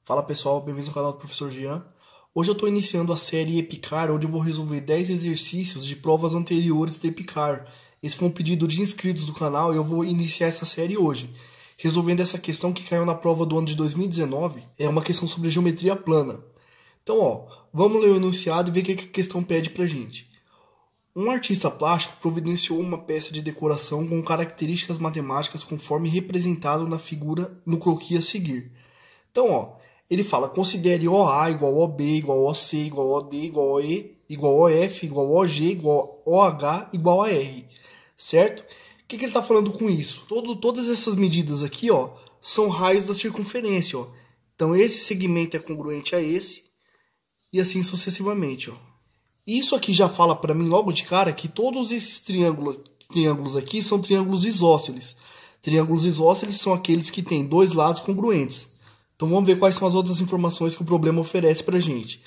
Fala pessoal, bem-vindos ao canal do Professor Jean. Hoje eu estou iniciando a série EPICAR, onde eu vou resolver 10 exercícios de provas anteriores de EPICAR. Esse foi um pedido de inscritos do canal e eu vou iniciar essa série hoje, resolvendo essa questão que caiu na prova do ano de 2019. É uma questão sobre geometria plana. Então, vamos ler o enunciado e ver o que a questão pede pra gente. Um artista plástico providenciou uma peça de decoração com características matemáticas conforme representado na figura no croquis a seguir. Então, ele fala, considere OA igual a OB, igual a OC, igual a OD, igual a E, igual a OF, igual a OG, igual a OH, igual a R. Certo? O que ele está falando com isso? Todas essas medidas aqui, são raios da circunferência. Então, esse segmento é congruente a esse e assim sucessivamente. Isso aqui já fala para mim logo de cara que todos esses triângulos aqui são triângulos isósceles. Triângulos isósceles são aqueles que têm dois lados congruentes. Então vamos ver quais são as outras informações que o problema oferece para a gente.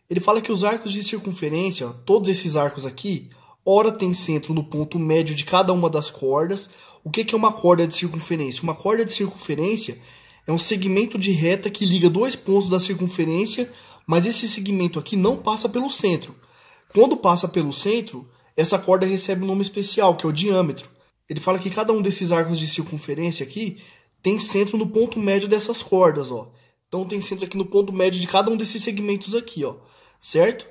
Ele fala que os arcos de circunferência, todos esses arcos aqui, ora tem centro no ponto médio de cada uma das cordas. O que é uma corda de circunferência? Uma corda de circunferência é um segmento de reta que liga dois pontos da circunferência, mas esse segmento aqui não passa pelo centro. Quando passa pelo centro, essa corda recebe um nome especial, que é o diâmetro. Ele fala que cada um desses arcos de circunferência aqui tem centro no ponto médio dessas cordas, Então tem centro aqui no ponto médio de cada um desses segmentos aqui, certo?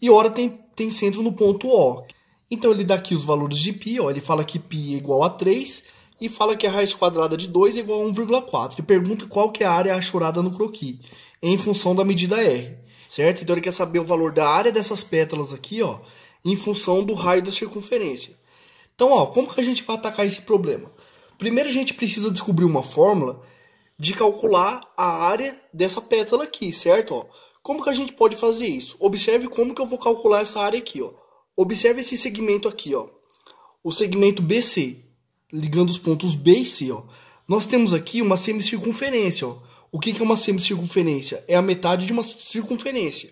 E ora tem centro no ponto O. Então ele dá aqui os valores de π, ele fala que π é igual a 3 e fala que a raiz quadrada de 2 é igual a 1,4. Ele pergunta qual que é a área achurada no croquis, em função da medida R, certo? Então ele quer saber o valor da área dessas pétalas aqui, em função do raio da circunferência. Então, como que a gente vai atacar esse problema? Primeiro a gente precisa descobrir uma fórmula de calcular a área dessa pétala aqui, certo? Como que a gente pode fazer isso? Observe como que eu vou calcular essa área aqui, Observe esse segmento aqui, O segmento BC, ligando os pontos B e C, Nós temos aqui uma semicircunferência, O que é uma semicircunferência? É a metade de uma circunferência.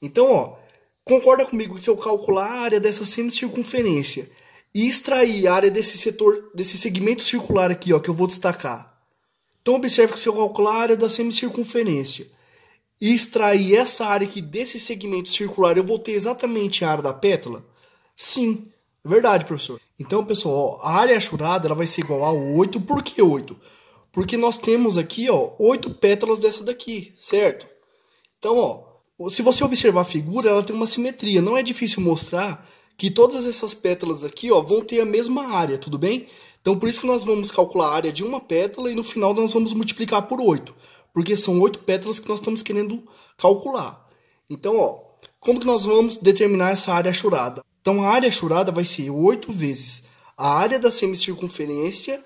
Então, concorda comigo que se eu calcular a área dessa semicircunferência e extrair a área desse setor, desse segmento circular aqui, que eu vou destacar. Então, observe que se eu calcular a área da semicircunferência e extrair essa área aqui desse segmento circular, eu vou ter exatamente a área da pétala? Sim, é verdade, professor. Então, pessoal, a área achurada ela vai ser igual a 8. Por que 8? Porque nós temos aqui, 8 pétalas dessa daqui, certo? Então, se você observar a figura, ela tem uma simetria. Não é difícil mostrar que todas essas pétalas aqui, vão ter a mesma área, tudo bem? Então, por isso que nós vamos calcular a área de uma pétala e no final nós vamos multiplicar por 8. Porque são 8 pétalas que nós estamos querendo calcular. Então, como que nós vamos determinar essa área achurada? Então, a área achurada vai ser 8 vezes a área da semicircunferência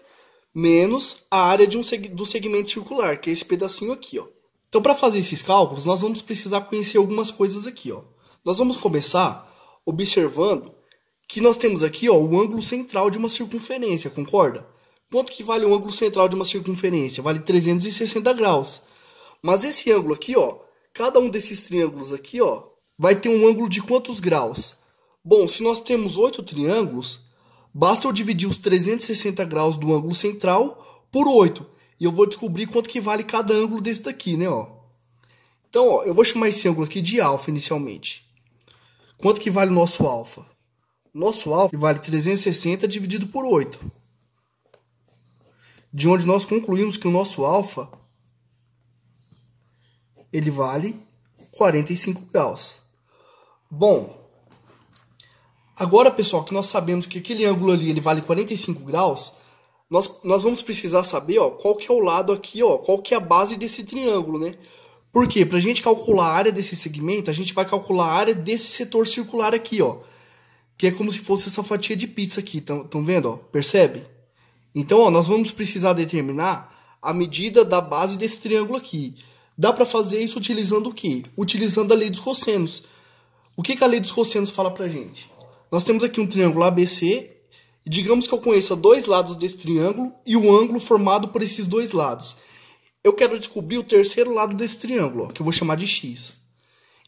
menos a área do segmento circular, que é esse pedacinho aqui, Então, para fazer esses cálculos, nós vamos precisar conhecer algumas coisas aqui, Nós vamos começar observando que nós temos aqui, o ângulo central de uma circunferência, concorda? Quanto que vale o ângulo central de uma circunferência? Vale 360 graus. Mas esse ângulo aqui, cada um desses triângulos aqui, vai ter um ângulo de quantos graus? Bom, se nós temos 8 triângulos, basta eu dividir os 360 graus do ângulo central por 8. E eu vou descobrir quanto que vale cada ângulo desse daqui, né, Então, eu vou chamar esse ângulo aqui de alfa inicialmente. Quanto que vale o nosso alfa? Nosso alfa vale 360 dividido por 8. De onde nós concluímos que o nosso alfa ele vale 45 graus. Bom, agora, pessoal, que nós sabemos que aquele ângulo ali ele vale 45 graus, nós vamos precisar saber qual que é o lado aqui, qual que é a base desse triângulo, né? Por quê? Para a gente calcular a área desse segmento, a gente vai calcular a área desse setor circular aqui, que é como se fosse essa fatia de pizza aqui, estão vendo? Percebe? Então, nós vamos precisar determinar a medida da base desse triângulo aqui. Dá para fazer isso utilizando o quê? Utilizando a lei dos cossenos. O que a lei dos cossenos fala para a gente? Nós temos aqui um triângulo ABC, e digamos que eu conheça dois lados desse triângulo e o ângulo formado por esses dois lados. Eu quero descobrir o terceiro lado desse triângulo, que eu vou chamar de x.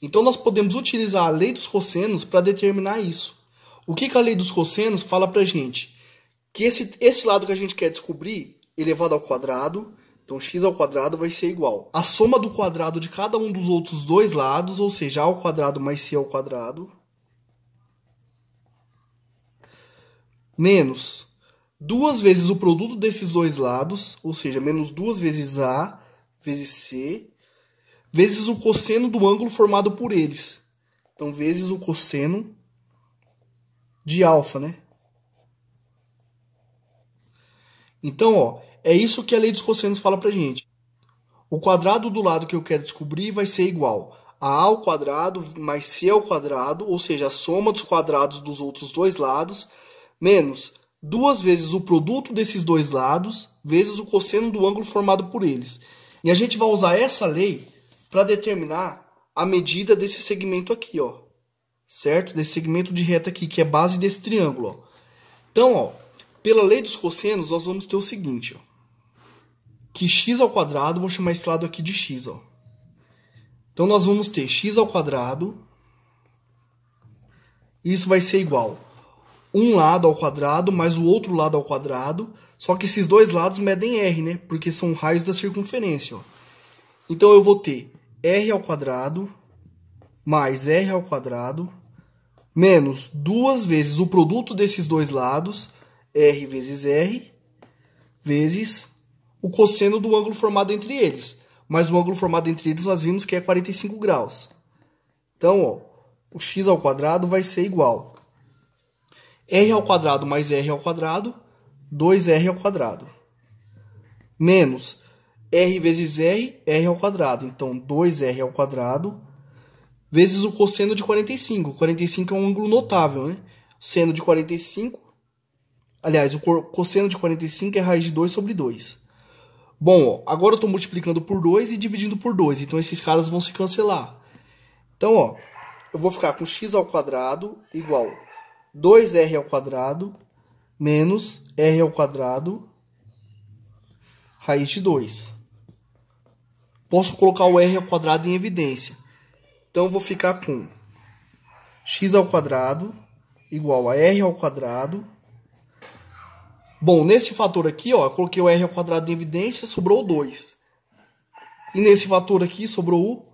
Então, nós podemos utilizar a lei dos cossenos para determinar isso. O que a lei dos cossenos fala para a gente? Que esse lado que a gente quer descobrir, elevado ao quadrado, Então, x ao quadrado vai ser igual a soma do quadrado de cada um dos outros dois lados, ou seja, a ao quadrado mais c ao quadrado, menos 2 vezes o produto desses dois lados, ou seja, menos 2 vezes a vezes c, vezes o cosseno do ângulo formado por eles. Então, vezes o cosseno de alfa, né? Então, ó, é isso que a lei dos cossenos fala pra gente. O quadrado do lado que eu quero descobrir vai ser igual a ao quadrado mais c ao quadrado, ou seja, a soma dos quadrados dos outros dois lados, menos 2 vezes o produto desses dois lados, vezes o cosseno do ângulo formado por eles. E a gente vai usar essa lei para determinar a medida desse segmento aqui, ó. Certo? Desse segmento de reta aqui, que é base desse triângulo, ó. Então, ó, pela lei dos cossenos, nós vamos ter o seguinte, ó. Que x ao quadrado, vou chamar esse lado aqui de x, ó. Então, nós vamos ter x ao quadrado. Isso vai ser igual um lado ao quadrado mais o outro lado ao quadrado. Só que esses dois lados medem r, né? Porque são raios da circunferência, ó. Então, eu vou ter r ao quadrado mais r ao quadrado menos 2 vezes o produto desses dois lados, r vezes o cosseno do ângulo formado entre eles. Mas o ângulo formado entre eles nós vimos que é 45 graus. Então, ó, o x ao quadrado vai ser igual r ao quadrado mais r ao quadrado, 2r ao quadrado. Menos r vezes r ao quadrado. Então, 2r ao quadrado vezes o cosseno de 45. 45 é um ângulo notável, né? O seno de 45... Aliás, o cosseno de 45 é raiz de 2 sobre 2. Bom, ó, agora eu estou multiplicando por 2 e dividindo por 2. Então, esses caras vão se cancelar. Então, ó, eu vou ficar com x ao quadrado igual 2r ao quadrado menos r ao quadrado raiz de 2. Posso colocar o r ao quadrado em evidência. Então, eu vou ficar com x ao quadrado igual a r ao quadrado. Bom, nesse fator aqui, ó, eu coloquei o r ao quadrado em evidência, sobrou 2. E nesse fator aqui, sobrou o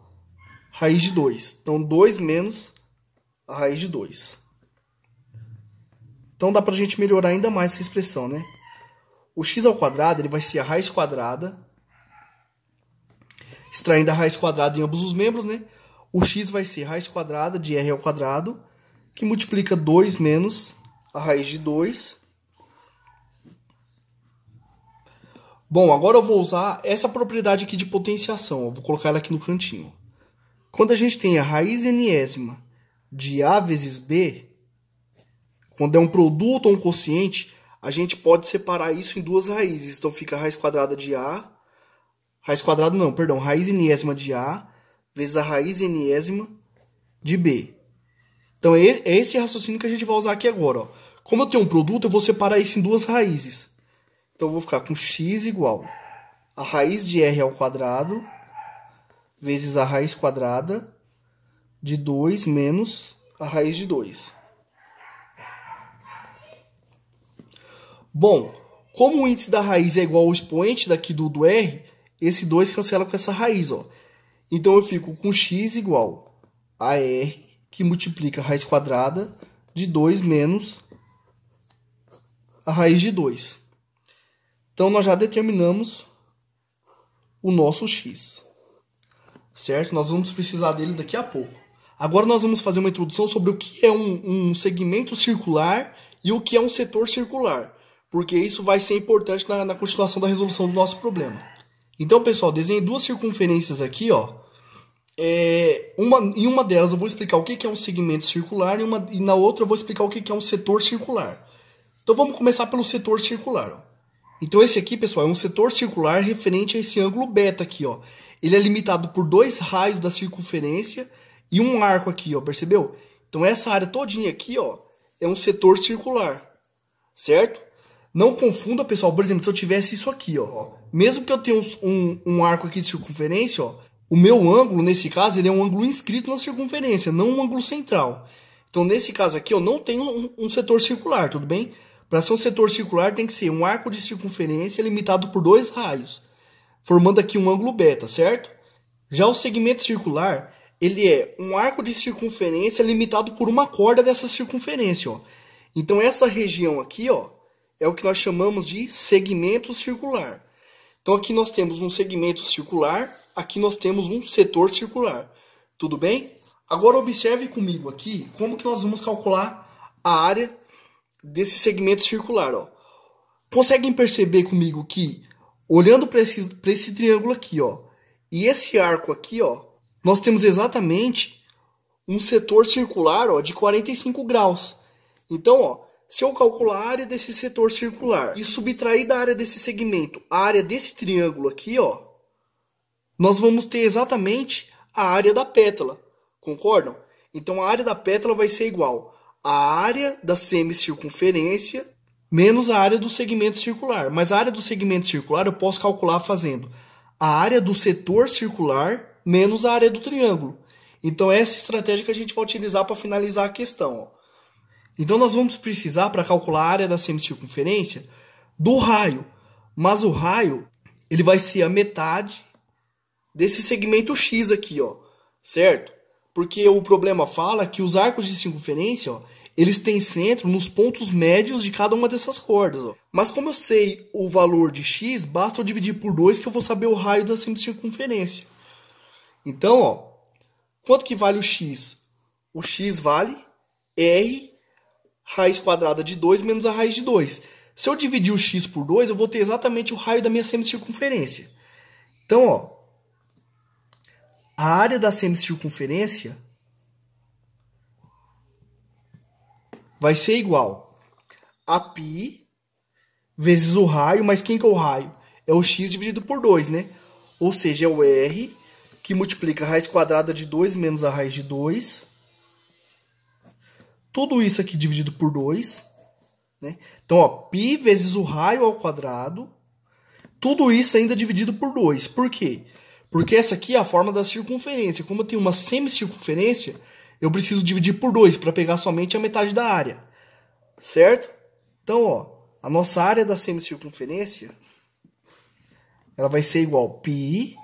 raiz de 2. Então, 2 menos a raiz de 2. Então, dá pra gente melhorar ainda mais essa expressão, né? O x ao quadrado ele vai ser a raiz quadrada, extraindo a raiz quadrada em ambos os membros, né? O x vai ser raiz quadrada de r ao quadrado, que multiplica 2 menos a raiz de 2. Bom, agora eu vou usar essa propriedade aqui de potenciação. Eu vou colocar ela aqui no cantinho. Quando a gente tem a raiz enésima de a vezes b, quando é um produto ou um quociente, a gente pode separar isso em duas raízes. Então fica a raiz quadrada de a, raiz enésima de a vezes a raiz enésima de b. Então é esse raciocínio que a gente vai usar aqui agora, ó. Como eu tenho um produto, eu vou separar isso em duas raízes. Então, eu vou ficar com x igual a raiz de r ao quadrado vezes a raiz quadrada de 2 menos a raiz de 2. Bom, como o índice da raiz é igual ao expoente daqui do r, esse 2 cancela com essa raiz, ó. Então, eu fico com x igual a r, que multiplica a raiz quadrada de 2 menos a raiz de 2. Então, nós já determinamos o nosso x, certo? Nós vamos precisar dele daqui a pouco. Agora, nós vamos fazer uma introdução sobre o que é um segmento circular e o que é um setor circular, porque isso vai ser importante na continuação da resolução do nosso problema. Então, pessoal, desenhei duas circunferências aqui, ó. Em uma delas eu vou explicar o que é um segmento circular e na outra eu vou explicar o que é um setor circular. Então, vamos começar pelo setor circular, ó. Então, esse aqui, pessoal, é um setor circular referente a esse ângulo beta aqui, ó. Ele é limitado por 2 raios da circunferência e um arco aqui, ó, percebeu? Então, essa área todinha aqui, ó, é um setor circular, certo? Não confunda, pessoal, por exemplo, se eu tivesse isso aqui, ó. Mesmo que eu tenha um arco aqui de circunferência, ó, o meu ângulo, nesse caso, ele é um ângulo inscrito na circunferência, não um ângulo central. Então, nesse caso aqui, eu não tenho um setor circular, tudo bem? Para ser um setor circular tem que ser um arco de circunferência limitado por 2 raios. formando aqui um ângulo beta, certo? Já o segmento circular, ele é um arco de circunferência limitado por uma corda dessa circunferência, ó. Então essa região aqui, ó, é o que nós chamamos de segmento circular. Então aqui nós temos um segmento circular, aqui nós temos um setor circular. Tudo bem? Agora observe comigo aqui como que nós vamos calcular a área desse segmento circular, ó. Conseguem perceber comigo que, olhando para esse triângulo aqui, ó, e esse arco aqui, ó, nós temos exatamente um setor circular, ó, de 45 graus. Então, ó, se eu calcular a área desse setor circular e subtrair da área desse segmento a área desse triângulo aqui, ó, nós vamos ter exatamente a área da pétala. Concordam? Então, a área da pétala vai ser igual à área da semicircunferência menos a área do segmento circular. Mas a área do segmento circular eu posso calcular fazendo a área do setor circular menos a área do triângulo. Então, essa estratégia que a gente vai utilizar para finalizar a questão, ó. Então, nós vamos precisar, para calcular a área da semicircunferência, do raio. Mas o raio, ele vai ser a metade desse segmento X aqui, ó, certo? Porque o problema fala que os arcos de circunferência, ó, eles têm centro nos pontos médios de cada uma dessas cordas, ó. Mas como eu sei o valor de X, basta eu dividir por 2 que eu vou saber o raio da semicircunferência. Então, ó, quanto que vale o X? O X vale R raiz quadrada de 2 menos a raiz de 2. Se eu dividir o x por 2, eu vou ter exatamente o raio da minha semicircunferência. Então, ó, a área da semicircunferência vai ser igual a π vezes o raio, mas quem que é o raio? É o x dividido por 2, né? Ou seja, é o R que multiplica a raiz quadrada de 2 menos a raiz de 2. Tudo isso aqui dividido por 2, né? Então, ó, π vezes o raio ao quadrado. Tudo isso ainda dividido por 2. Por quê? Porque essa aqui é a forma da circunferência. Como eu tenho uma semicircunferência, eu preciso dividir por 2 para pegar somente a metade da área. Certo? Então, ó, a nossa área da semicircunferência, ela vai ser igual a π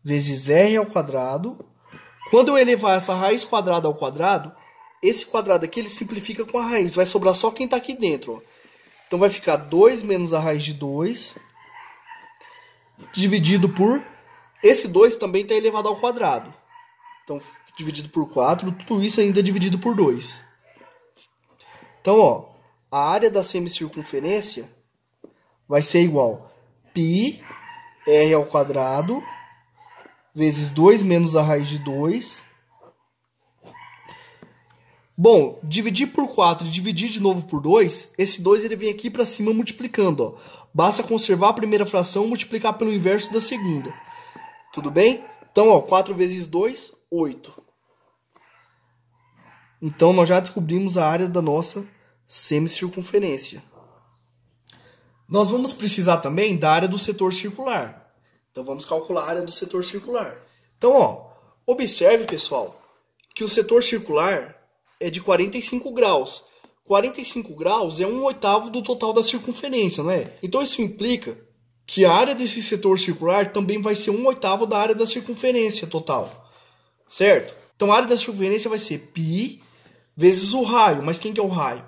vezes r ao quadrado. Quando eu elevar essa raiz quadrada ao quadrado, esse quadrado aqui ele simplifica com a raiz. Vai sobrar só quem está aqui dentro, ó. Então vai ficar 2 menos a raiz de 2 dividido por... Esse 2 também está elevado ao quadrado. Então, dividido por 4, tudo isso ainda é dividido por 2. Então, ó, a área da semicircunferência vai ser igual a π r ao quadrado vezes 2 menos a raiz de 2. Bom, dividir por 4 e dividir de novo por 2, esse 2 ele vem aqui para cima multiplicando, ó. Basta conservar a primeira fração e multiplicar pelo inverso da segunda. Tudo bem? Então, ó, 4 vezes 2, 8. Então, nós já descobrimos a área da nossa semicircunferência. Nós vamos precisar também da área do setor circular. Então, vamos calcular a área do setor circular. Então, ó, observe, pessoal, que o setor circular é de 45 graus. 45 graus é 1/8 do total da circunferência, não é? Então isso implica que a área desse setor circular também vai ser 1/8 da área da circunferência total. Certo? Então a área da circunferência vai ser π vezes o raio. Mas quem que é o raio?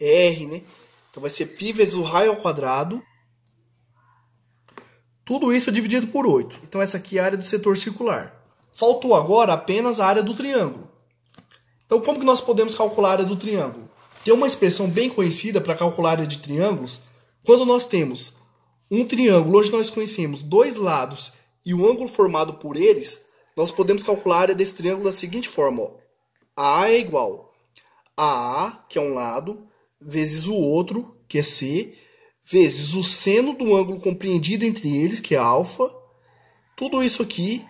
É R, né? Então vai ser π vezes o raio ao quadrado. Tudo isso dividido por 8. Então essa aqui é a área do setor circular. Faltou agora apenas a área do triângulo. Então, como que nós podemos calcular a área do triângulo? Tem uma expressão bem conhecida para calcular a área de triângulos. Quando nós temos um triângulo, hoje nós conhecemos dois lados e o ângulo formado por eles, nós podemos calcular a área desse triângulo da seguinte forma, ó. A é igual a A, que é um lado, vezes o outro, que é C, vezes o seno do ângulo compreendido entre eles, que é alfa. Tudo isso aqui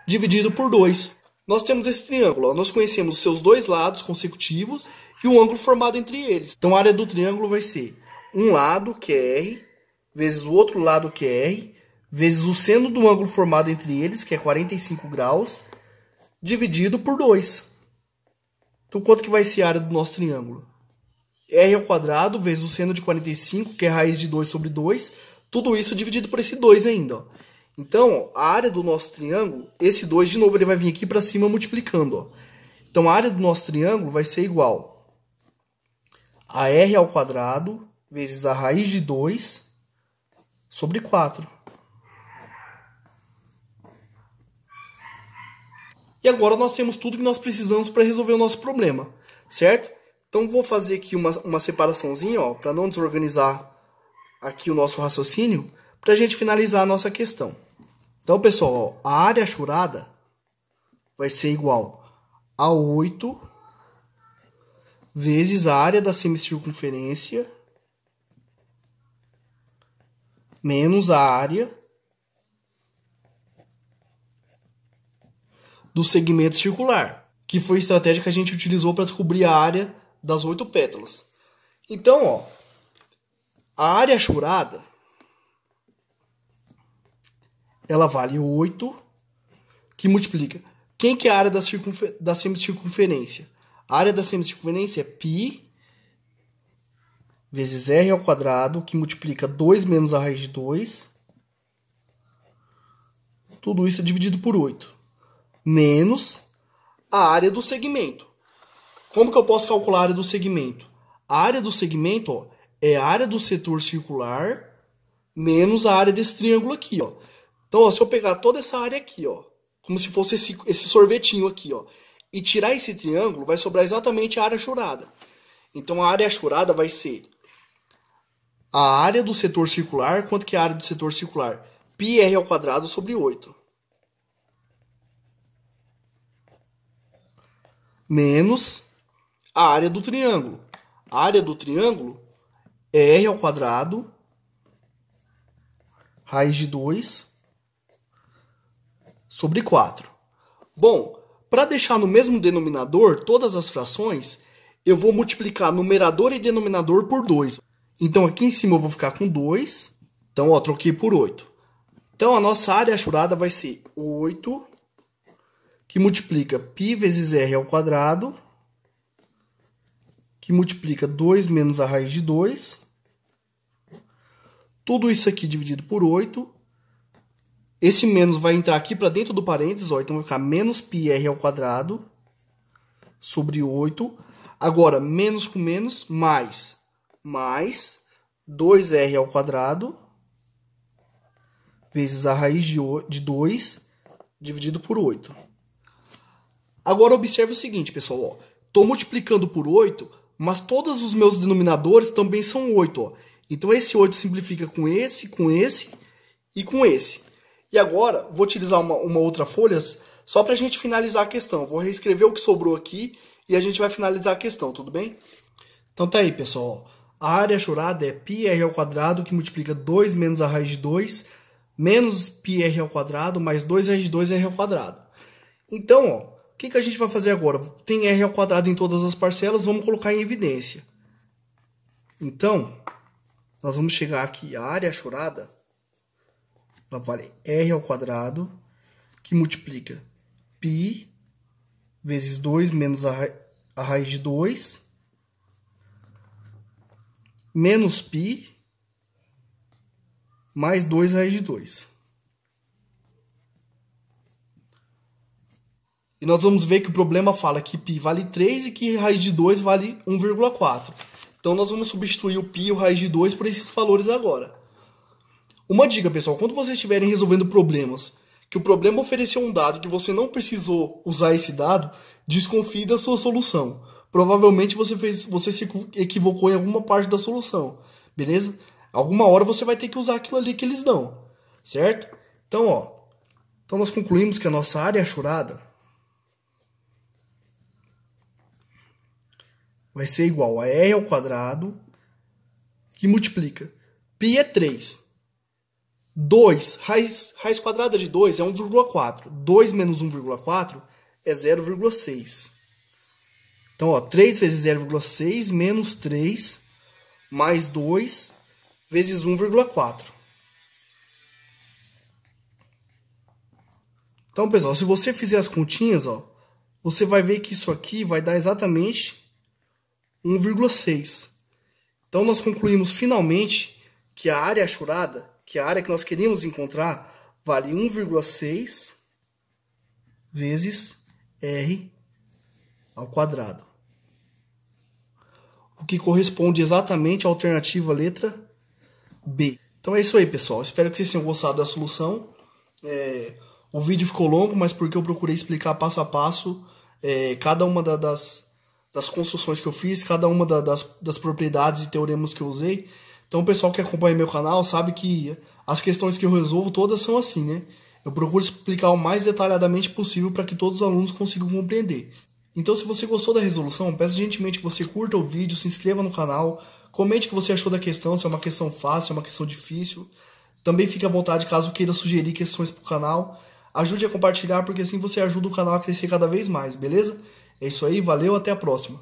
dividido por 2. Nós temos esse triângulo, ó. Nós conhecemos os seus dois lados consecutivos e o ângulo formado entre eles. Então a área do triângulo vai ser um lado, que é R, vezes o outro lado, que é R, vezes o seno do ângulo formado entre eles, que é 45 graus, dividido por 2. Então quanto que vai ser a área do nosso triângulo? R ao quadrado vezes o seno de 45, que é raiz de 2 sobre 2. Tudo isso dividido por esse 2 ainda, ó. Então, a área do nosso triângulo, esse 2, de novo, ele vai vir aqui para cima multiplicando, ó. Então, a área do nosso triângulo vai ser igual a r ao quadrado vezes a raiz de 2 sobre 4. E agora nós temos tudo que nós precisamos para resolver o nosso problema, certo? Então, vou fazer aqui uma separaçãozinha, ó, para não desorganizar aqui o nosso raciocínio, para a gente finalizar a nossa questão. Então, pessoal, ó, a área achurada vai ser igual a 8 vezes a área da semicircunferência menos a área do segmento circular, que foi a estratégia que a gente utilizou para descobrir a área das 8 pétalas. Então, ó, a área achurada, ela vale 8, que multiplica. Quem que é a área da semicircunferência? A área da semicircunferência é π vezes r ao quadrado, que multiplica 2 menos a raiz de 2. Tudo isso é dividido por 8. Menos a área do segmento. Como que eu posso calcular a área do segmento? A área do segmento, ó, é a área do setor circular menos a área desse triângulo aqui, ó. Então, ó, se eu pegar toda essa área aqui, ó, como se fosse esse sorvetinho aqui, ó, e tirar esse triângulo, vai sobrar exatamente a área achurada. Então, a área achurada vai ser a área do setor circular. Quanto que é a área do setor circular? πr ao quadrado sobre 8. Menos a área do triângulo. A área do triângulo é r ao quadrado, raiz de 2, sobre 4. Bom, para deixar no mesmo denominador todas as frações, eu vou multiplicar numerador e denominador por 2. Então, aqui em cima eu vou ficar com 2. Então, ó, troquei por 8. Então, a nossa área achurada vai ser 8, que multiplica π vezes r ao quadrado, que multiplica 2 menos a raiz de 2. Tudo isso aqui dividido por 8. Esse menos vai entrar aqui para dentro do parênteses, ó, então vai ficar menos πr ao quadrado sobre 8. Agora, menos com menos, mais 2r ao quadrado vezes a raiz de 2 dividido por 8. Agora, observe o seguinte, pessoal. Estou multiplicando por 8, mas todos os meus denominadores também são 8. Ó. Então, esse 8 simplifica com esse e com esse. E agora, vou utilizar uma outra folha só para a gente finalizar a questão. Vou reescrever o que sobrou aqui e a gente vai finalizar a questão, tudo bem? Então, tá aí, pessoal. A área achurada é πr ao quadrado, que multiplica 2 menos a raiz de 2, menos πr ao quadrado, mais 2 raiz de 2 r ao quadrado. Então, ó, o que a gente vai fazer agora? Tem r ao quadrado em todas as parcelas, vamos colocar em evidência. Então, nós vamos chegar aqui, a área achurada, ela vale r ao quadrado, que multiplica π vezes 2 menos a raiz de 2, menos π, mais 2 raiz de 2. E nós vamos ver que o problema fala que π vale 3 e que raiz de 2 vale 1,4. Então, nós vamos substituir o π e o raiz de 2 por esses valores agora. Uma dica, pessoal, quando vocês estiverem resolvendo problemas, que o problema ofereceu um dado que você não precisou usar esse dado, desconfie da sua solução. Provavelmente você se equivocou em alguma parte da solução, beleza? Alguma hora você vai ter que usar aquilo ali que eles dão, certo? Então, ó, então nós concluímos que a nossa área achurada vai ser igual a r ao quadrado, que multiplica π é 3. 2, raiz quadrada de 2 é 1,4. 2 menos 1,4 é 0,6. Então, ó, 3 vezes 0,6 menos 3 mais 2 vezes 1,4. Então, pessoal, se você fizer as continhas, ó, você vai ver que isso aqui vai dar exatamente 1,6. Então, nós concluímos finalmente que a área achurada, que a área que nós queríamos encontrar vale 1,6 vezes R ao quadrado. O que corresponde exatamente à alternativa letra B. Então é isso aí, pessoal. Espero que vocês tenham gostado da solução. O vídeo ficou longo, mas porque eu procurei explicar passo a passo cada uma das construções que eu fiz, cada uma das propriedades e teoremas que eu usei. Então o pessoal que acompanha meu canal sabe que as questões que eu resolvo todas são assim, né? Eu procuro explicar o mais detalhadamente possível para que todos os alunos consigam compreender. Então, se você gostou da resolução, peço gentilmente que você curta o vídeo, se inscreva no canal, comente o que você achou da questão, se é uma questão fácil, se é uma questão difícil. Também fique à vontade caso queira sugerir questões para o canal. Ajude a compartilhar, porque assim você ajuda o canal a crescer cada vez mais, beleza? É isso aí, valeu, até a próxima.